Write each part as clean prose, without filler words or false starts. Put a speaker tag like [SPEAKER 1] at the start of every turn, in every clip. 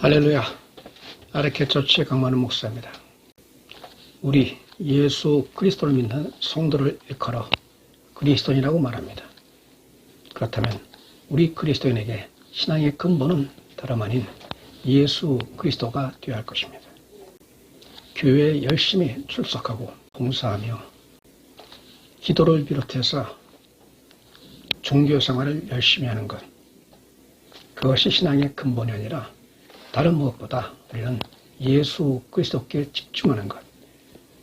[SPEAKER 1] 할렐루야. 아르케처치 강만우 목사입니다. 우리 예수 그리스도를 믿는 성도를 일컬어 그리스도인이라고 말합니다. 그렇다면 우리 그리스도인에게 신앙의 근본은 다름 아닌 예수 그리스도가 되어야 할 것입니다. 교회에 열심히 출석하고 봉사하며 기도를 비롯해서 종교생활을 열심히 하는 것, 그것이 신앙의 근본이 아니라 다른 무엇보다 우리는 예수 그리스도께 집중하는 것,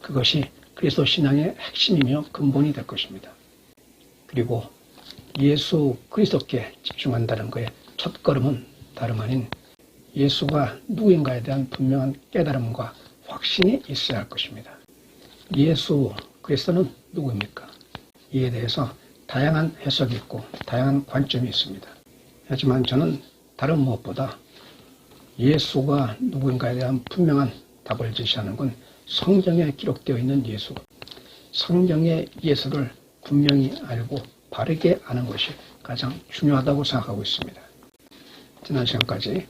[SPEAKER 1] 그것이 그리스도 신앙의 핵심이며 근본이 될 것입니다. 그리고 예수 그리스도께 집중한다는 것의 첫걸음은 다름 아닌 예수가 누구인가에 대한 분명한 깨달음과 확신이 있어야 할 것입니다. 예수 그리스도는 누구입니까? 이에 대해서 다양한 해석이 있고 다양한 관점이 있습니다. 하지만 저는 다른 무엇보다 예수가 누구인가에 대한 분명한 답을 제시하는 건 성경에 기록되어 있는 예수, 성경의 예수를 분명히 알고 바르게 아는 것이 가장 중요하다고 생각하고 있습니다. 지난 시간까지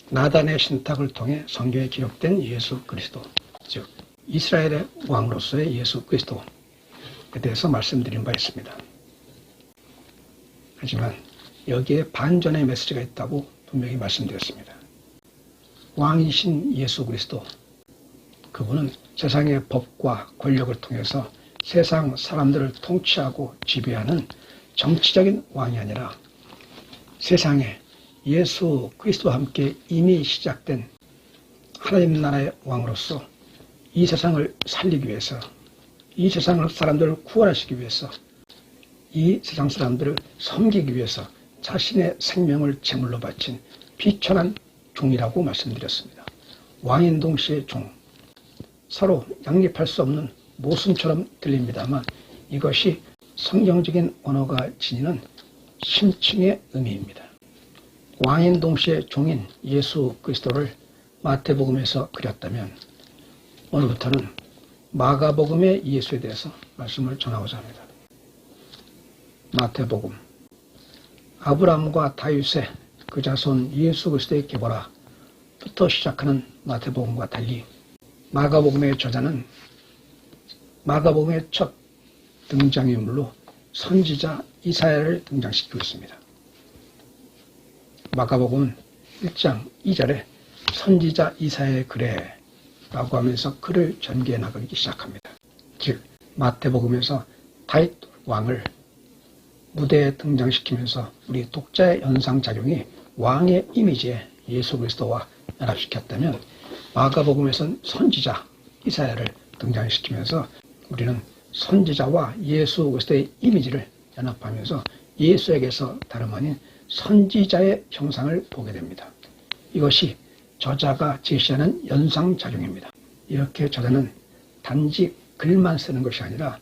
[SPEAKER 1] 나단의 신탁을 통해 성경에 기록된 예수 그리스도, 즉 이스라엘의 왕으로서의 예수 그리스도에 대해서 말씀드린 바 있습니다. 하지만 여기에 반전의 메시지가 있다고 분명히 말씀드렸습니다. 왕이신 예수 그리스도, 그분은 세상의 법과 권력을 통해서 세상 사람들을 통치하고 지배하는 정치적인 왕이 아니라 세상에 예수 그리스도와 함께 이미 시작된 하나님 나라의 왕으로서 이 세상을 살리기 위해서, 이 세상을 사람들을 구원하시기 위해서, 이 세상 사람들을 섬기기 위해서 자신의 생명을 제물로 바친 비천한 종이라고 말씀드렸습니다. 왕인 동시에 종, 서로 양립할 수 없는 모순처럼 들립니다만 이것이 성경적인 언어가 지니는 심층의 의미입니다. 왕인 동시에 종인 예수 그리스도를 마태복음에서 그렸다면 오늘부터는 마가복음의 예수에 대해서 말씀을 전하고자 합니다. 마태복음, 아브라함과 다윗의 그 자손 예수 그리스도의 계보라부터 시작하는 마태복음과 달리 마가복음의 저자는 마가복음의 첫 등장인물로 선지자 이사야를 등장시키고 있습니다. 마가복음은 1장 2절에 선지자 이사야의 글에라고 하면서 글을 전개해 나가기 시작합니다. 즉 마태복음에서 다윗 왕을 무대에 등장시키면서 우리 독자의 연상작용이 왕의 이미지에 예수 그리스도와 연합시켰다면 마가복음에서는 선지자 이사야를 등장시키면서 우리는 선지자와 예수 그리스도의 이미지를 연합하면서 예수에게서 다름 아닌 선지자의 형상을 보게 됩니다. 이것이 저자가 제시하는 연상작용입니다. 이렇게 저자는 단지 글만 쓰는 것이 아니라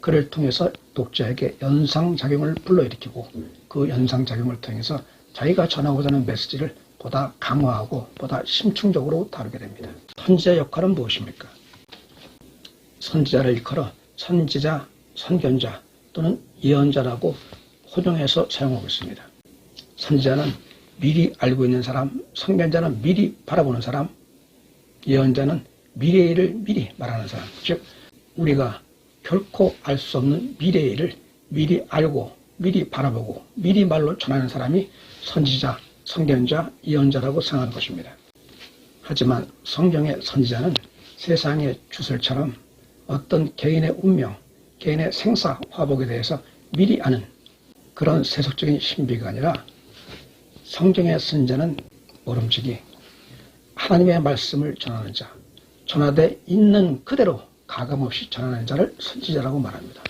[SPEAKER 1] 그를 통해서 독자에게 연상작용을 불러일으키고 그 연상작용을 통해서 자기가 전하고자 하는 메시지를 보다 강화하고 보다 심층적으로 다루게 됩니다. 선지자의 역할은 무엇입니까? 선지자를 일컬어 선지자, 선견자 또는 예언자라고 혼용해서 사용하고 있습니다. 선지자는 미리 알고 있는 사람, 선견자는 미리 바라보는 사람, 예언자는 미래의 일을 미리 말하는 사람, 즉 우리가 결코 알 수 없는 미래의 일을 미리 알고 미리 바라보고 미리 말로 전하는 사람이 선지자, 선견자, 예언자라고 생각하는 것입니다. 하지만 성경의 선지자는 세상의 주설처럼 어떤 개인의 운명, 개인의 생사, 화복에 대해서 미리 아는 그런 세속적인 신비가 아니라 성경의 선지자는 모름지기 하나님의 말씀을 전하는 자, 전하되 있는 그대로 가감없이 전하는 자를 선지자라고 말합니다.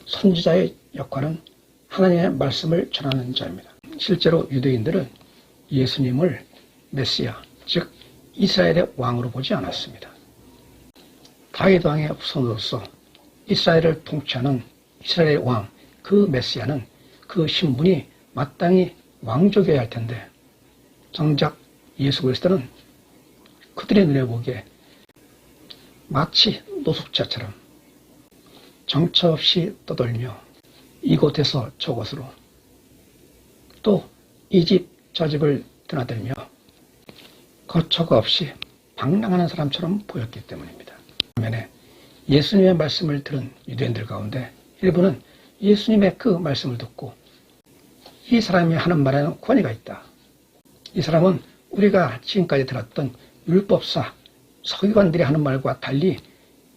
[SPEAKER 1] 선지자의 역할은 하나님의 말씀을 전하는 자입니다. 실제로 유대인들은 예수님을 메시아, 즉 이스라엘의 왕으로 보지 않았습니다. 다윗 왕의 후손으로서 이스라엘을 통치하는 이스라엘의 왕, 그 메시아는 그 신분이 마땅히 왕족이어야 할 텐데 정작 예수 그리스도는 그들의 눈에 보기에 마치 노숙자처럼 정처 없이 떠돌며 이곳에서 저곳으로 또 이 집 저 집을 드나들며 거처가 없이 방랑하는 사람처럼 보였기 때문입니다. 반면에 예수님의 말씀을 들은 유대인들 가운데 일부는 예수님의 그 말씀을 듣고 이 사람이 하는 말에는 권위가 있다. 이 사람은 우리가 지금까지 들었던 율법사, 서기관들이 하는 말과 달리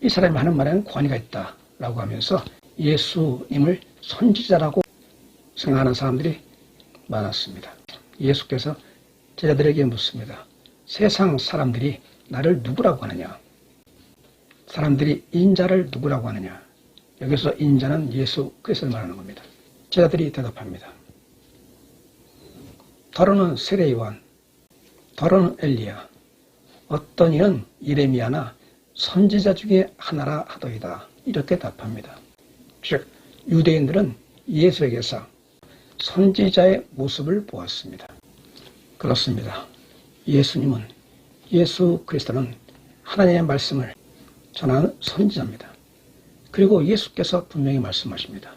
[SPEAKER 1] 이 사람이 하는 말에는 권위가 있다 라고 하면서 예수님을 선지자라고 생각하는 사람들이 많았습니다. 예수께서 제자들에게 묻습니다. 세상 사람들이 나를 누구라고 하느냐? 사람들이 인자를 누구라고 하느냐? 여기서 인자는 예수 그리스도를 말하는 겁니다. 제자들이 대답합니다. 더러는 세례요한, 더러는 엘리야, 어떤 이는 예레미야나 선지자 중에 하나라 하더이다. 이렇게 답합니다. 즉 유대인들은 예수에게서 선지자의 모습을 보았습니다. 그렇습니다. 예수님은, 예수 그리스도는 하나님의 말씀을 전하는 선지자입니다. 그리고 예수께서 분명히 말씀하십니다.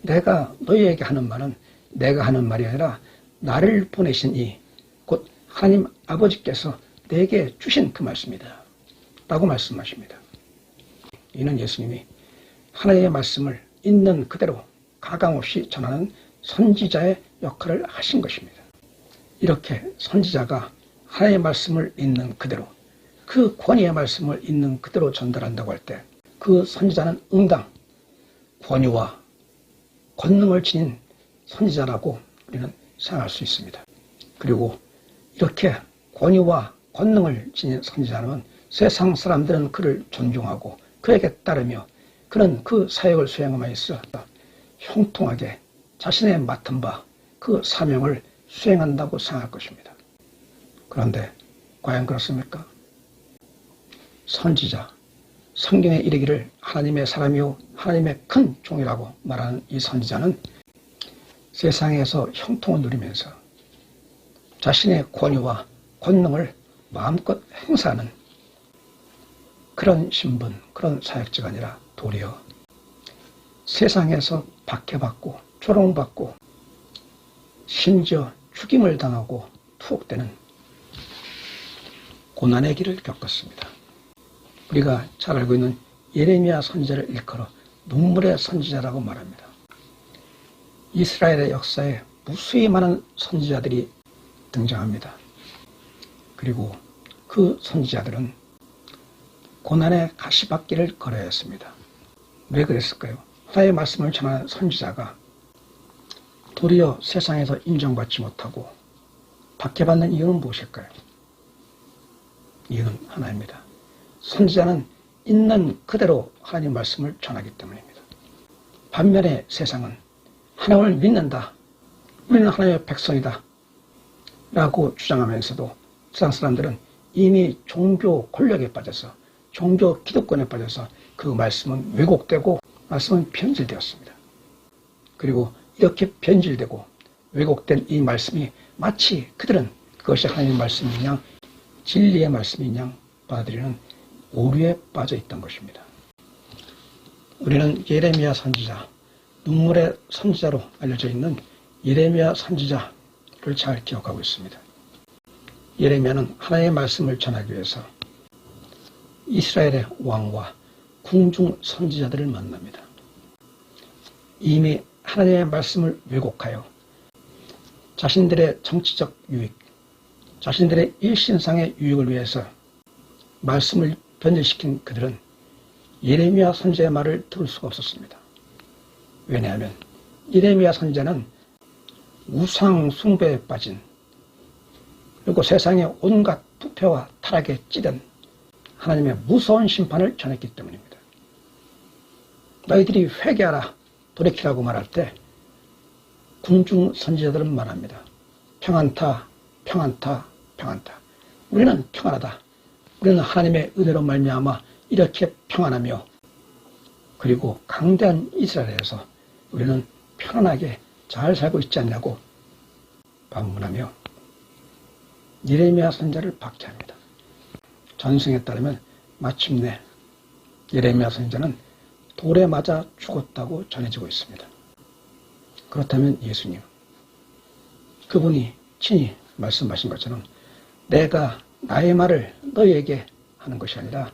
[SPEAKER 1] 내가 너희에게 하는 말은 내가 하는 말이 아니라 나를 보내신 이 곧 하나님 아버지께서 내게 주신 그 말씀이다 라고 말씀하십니다. 이는 예수님이 하나님의 말씀을 있는 그대로 가감없이 전하는 선지자의 역할을 하신 것입니다. 이렇게 선지자가 하나님의 말씀을 있는 그대로 그 권위의 말씀을 있는 그대로 전달한다고 할 때 그 선지자는 응당 권위와 권능을 지닌 선지자라고 우리는 생각할 수 있습니다. 그리고 이렇게 권위와 권능을 지닌 선지자는 세상 사람들은 그를 존중하고 그에게 따르며 그는 그 사역을 수행함에 있어 형통하게 자신의 맡은 바 그 사명을 수행한다고 생각할 것입니다. 그런데 과연 그렇습니까? 선지자, 성경에 이르기를 하나님의 사람이요 하나님의 큰 종이라고 말하는 이 선지자는 세상에서 형통을 누리면서 자신의 권위와 권능을 마음껏 행사하는 그런 신분, 그런 사역자가 아니라 도리어 세상에서 박해받고 조롱받고 심지어 죽임을 당하고 투옥되는 고난의 길을 겪었습니다. 우리가 잘 알고 있는 예레미야 선지자를 일컬어 눈물의 선지자라고 말합니다. 이스라엘의 역사에 무수히 많은 선지자들이 등장합니다. 그리고 그 선지자들은 고난의 가시밭길을 걸어야 했습니다. 왜 그랬을까요? 하나님의 말씀을 전하는 선지자가 도리어 세상에서 인정받지 못하고 박해받는 이유는 무엇일까요? 이유는 하나입니다. 선지자는 있는 그대로 하나님 말씀을 전하기 때문입니다. 반면에 세상은 하나님을 믿는다, 우리는 하나님의 백성이다 라고 주장하면서도 세상 사람들은 이미 종교 권력에 빠져서 종교 기득권에 빠져서 그 말씀은 왜곡되고 말씀은 변질되었습니다. 그리고 이렇게 변질되고 왜곡된 이 말씀이 마치 그들은 그것이 하나님의 말씀인 양 진리의 말씀인 양 받아들이는 오류에 빠져 있던 것입니다. 우리는 예레미야 선지자, 눈물의 선지자로 알려져 있는 예레미야 선지자를 잘 기억하고 있습니다. 예레미야는 하나님의 말씀을 전하기 위해서 이스라엘의 왕과 궁중 선지자들을 만납니다. 이미 하나님의 말씀을 왜곡하여 자신들의 정치적 유익, 자신들의 일신상의 유익을 위해서 말씀을 변질시킨 그들은 예레미야 선지자의 말을 들을 수가 없었습니다. 왜냐하면 예레미야 선지자는 우상 숭배에 빠진 그리고 세상의 온갖 부패와 타락에 찌든 하나님의 무서운 심판을 전했기 때문입니다. 너희들이 회개하라, 돌이키라고 말할 때 궁중 선지자들은 말합니다. 평안타, 평안타, 평안타. 우리는 평안하다. 우리는 하나님의 은혜로 말미암아 이렇게 평안하며 그리고 강대한 이스라엘에서 우리는 편안하게 잘 살고 있지 않냐고 반문하며 예레미야 선지자를 박해합니다. 전승에 따르면 마침내 예레미야 선지자는 돌에 맞아 죽었다고 전해지고 있습니다. 그렇다면 예수님, 그분이 친히 말씀하신 것처럼 내가 나의 말을 너희에게 하는 것이 아니라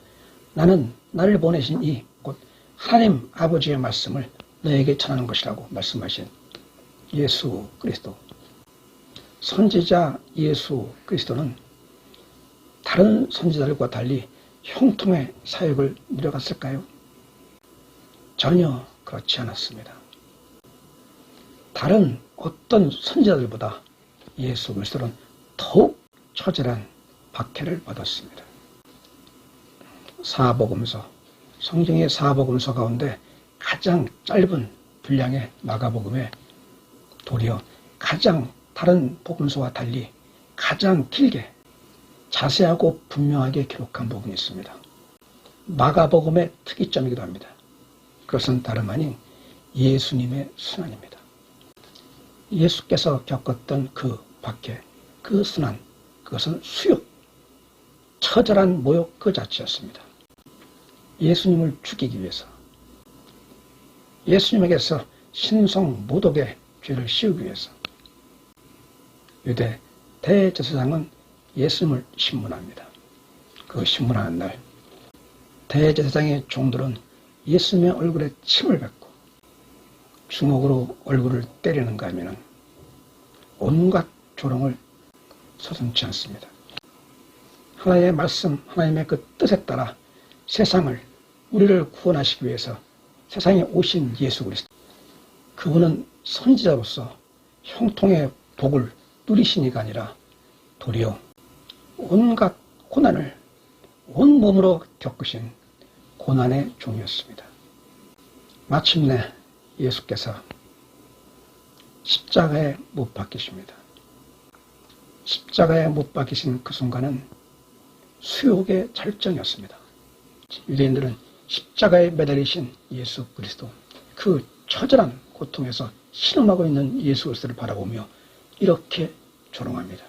[SPEAKER 1] 나는 나를 보내신 이 곧 하나님 아버지의 말씀을 너희에게 전하는 것이라고 말씀하신 예수 그리스도. 선지자 예수 그리스도는 다른 선지자들과 달리 형통의 사역을 누려갔을까요? 전혀 그렇지 않았습니다. 다른 어떤 선지자들보다 예수 그리스도는 더욱 처절한 박해를 받았습니다. 사복음서, 성경의 사복음서 가운데 가장 짧은 분량의 마가복음에 도리어 가장 다른 복음서와 달리 가장 길게 자세하고 분명하게 기록한 부분이 있습니다. 마가복음의 특이점이기도 합니다. 그것은 다름 아닌 예수님의 순환입니다. 예수께서 겪었던 그 박해, 그 순환, 그것은 수욕, 처절한 모욕 그 자체였습니다. 예수님을 죽이기 위해서, 예수님에게서 신성 모독의 죄를 씌우기 위해서 유대 대제사장은 예수님을 신문합니다. 그 신문하는 날 대제사장의 종들은 예수님의 얼굴에 침을 뱉고 주먹으로 얼굴을 때리는가 하면 온갖 조롱을 서슴지 않습니다. 하나님의 말씀, 하나님의 그 뜻에 따라 세상을, 우리를 구원하시기 위해서 세상에 오신 예수 그리스도, 그분은 선지자로서 형통의 복을 누리시니가 아니라 도리어 온갖 고난을 온 몸으로 겪으신 고난의 종이었습니다. 마침내 예수께서 십자가에 못 박히십니다. 십자가에 못 박히신 그 순간은 수욕의 절정이었습니다. 유대인들은 십자가에 매달리신 예수 그리스도, 그 처절한 고통에서 신음하고 있는 예수 그리스도를 바라보며 이렇게 조롱합니다.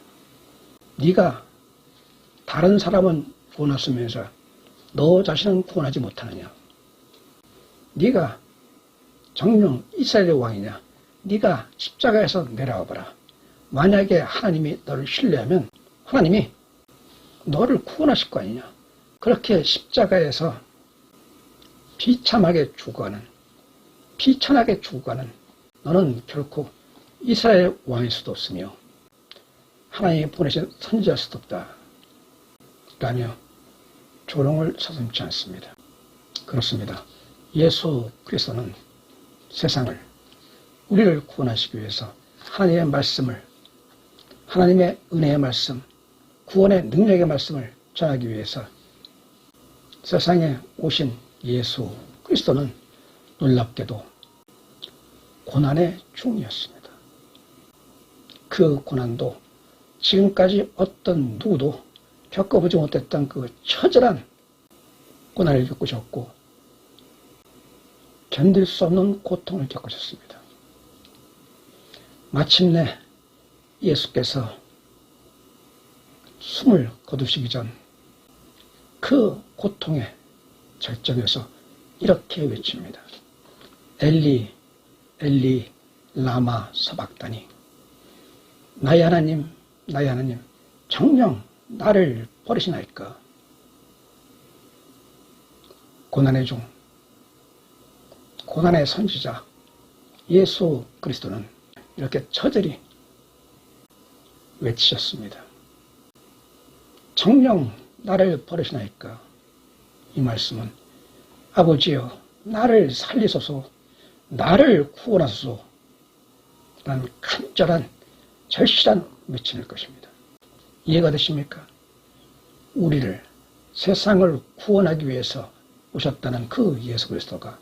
[SPEAKER 1] 네가 다른 사람은 구원했으면서 너 자신은 구원하지 못하느냐? 네가 정령 이스라엘의 왕이냐? 네가 십자가에서 내려와봐라. 만약에 하나님이 너를 신뢰하면 하나님이 너를 구원하실 거 아니냐? 그렇게 십자가에서 비참하게 죽어가는, 비천하게 죽어가는 너는 결코 이스라엘 왕일 수도 없으며 하나님이 보내신 선지자일 수도 없다 라며 조롱을 서슴지 않습니다. 그렇습니다. 예수 그리스도는 세상을, 우리를 구원하시기 위해서 하나님의 말씀을, 하나님의 은혜의 말씀, 구원의 능력의 말씀을 전하기 위해서 세상에 오신 예수 그리스도는 놀랍게도 고난의 중이었습니다. 그 고난도 지금까지 어떤 누구도 겪어보지 못했던 그 처절한 고난을 겪으셨고 견딜 수 없는 고통을 겪으셨습니다. 마침내 예수께서 숨을 거두시기 전 그 고통의 절정에서 이렇게 외칩니다. 엘리 엘리 라마 서박다니, 나의 하나님 나의 하나님 정녕 나를 버리시나이까. 고난의 중, 고난의 선지자 예수 그리스도는 이렇게 처절히 외치셨습니다. 정녕 나를 버리시나이까. 이 말씀은 아버지여 나를 살리소서, 나를 구원하소서 라는 간절한 절실한 외침일 것입니다. 이해가 되십니까? 우리를, 세상을 구원하기 위해서 오셨다는 그 예수 그리스도가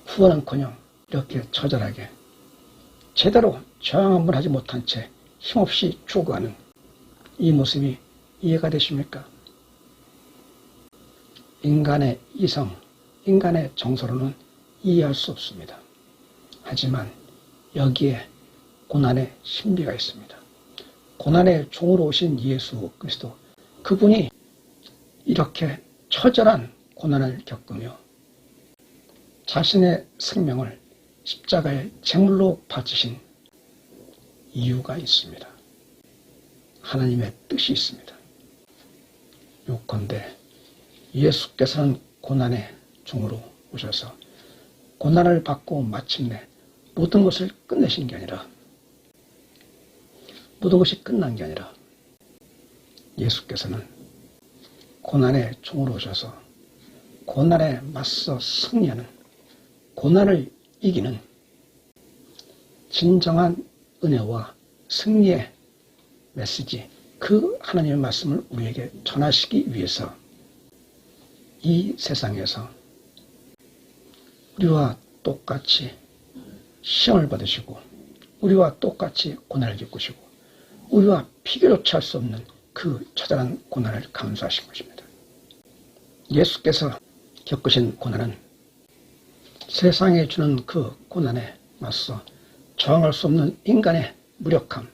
[SPEAKER 1] 구원은커녕 이렇게 처절하게 제대로 저항 한번 하지 못한 채 힘없이 죽어가는 이 모습이 이해가 되십니까? 인간의 이성, 인간의 정서로는 이해할 수 없습니다. 하지만 여기에 고난의 신비가 있습니다. 고난의 종으로 오신 예수 그리스도, 그분이 이렇게 처절한 고난을 겪으며 자신의 생명을 십자가의 제물로 바치신 이유가 있습니다. 하나님의 뜻이 있습니다. 요컨대 예수께서는 고난의 종으로 오셔서 고난을 받고 마침내 모든 것을 끝내신 게 아니라, 모든 것이 끝난 게 아니라 예수께서는 고난의 종으로 오셔서 고난에 맞서 승리하는, 고난을 이기는 진정한 은혜와 승리의 메시지, 그 하나님의 말씀을 우리에게 전하시기 위해서 이 세상에서 우리와 똑같이 시험을 받으시고 우리와 똑같이 고난을 겪으시고 우리와 비교조차 할 수 없는 그 처절한 고난을 감수하신 것입니다. 예수께서 겪으신 고난은 세상에 주는 그 고난에 맞서 저항할 수 없는 인간의 무력함,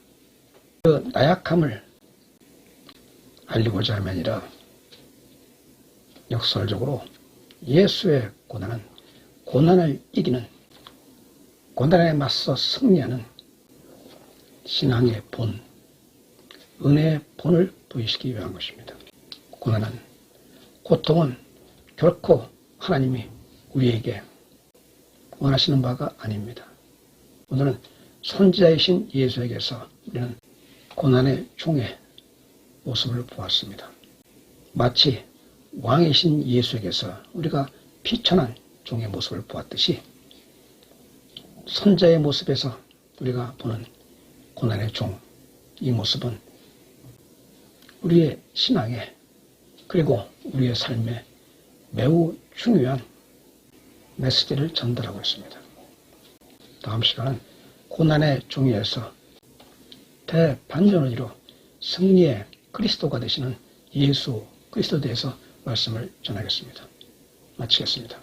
[SPEAKER 1] 그 나약함을 알리고자 함이 아니라 역설적으로 예수의 고난은 고난을 이기는, 고난에 맞서 승리하는 신앙의 본, 은혜의 본을 보이시기 위한 것입니다. 고난은, 고통은 결코 하나님이 우리에게 원하시는 바가 아닙니다. 오늘은 선지자이신 예수에게서 우리는 고난의 종의 모습을 보았습니다. 마치 왕이신 예수에게서 우리가 비천한 종의 모습을 보았듯이 선자의 모습에서 우리가 보는 고난의 종, 이 모습은 우리의 신앙에 그리고 우리의 삶에 매우 중요한 메시지를 전달하고 있습니다. 다음 시간은 고난의 종이에서 대반전을 이루 승리의 그리스도가 되시는 예수 그리스도에 대해서 말씀을 전하겠습니다. 마치겠습니다.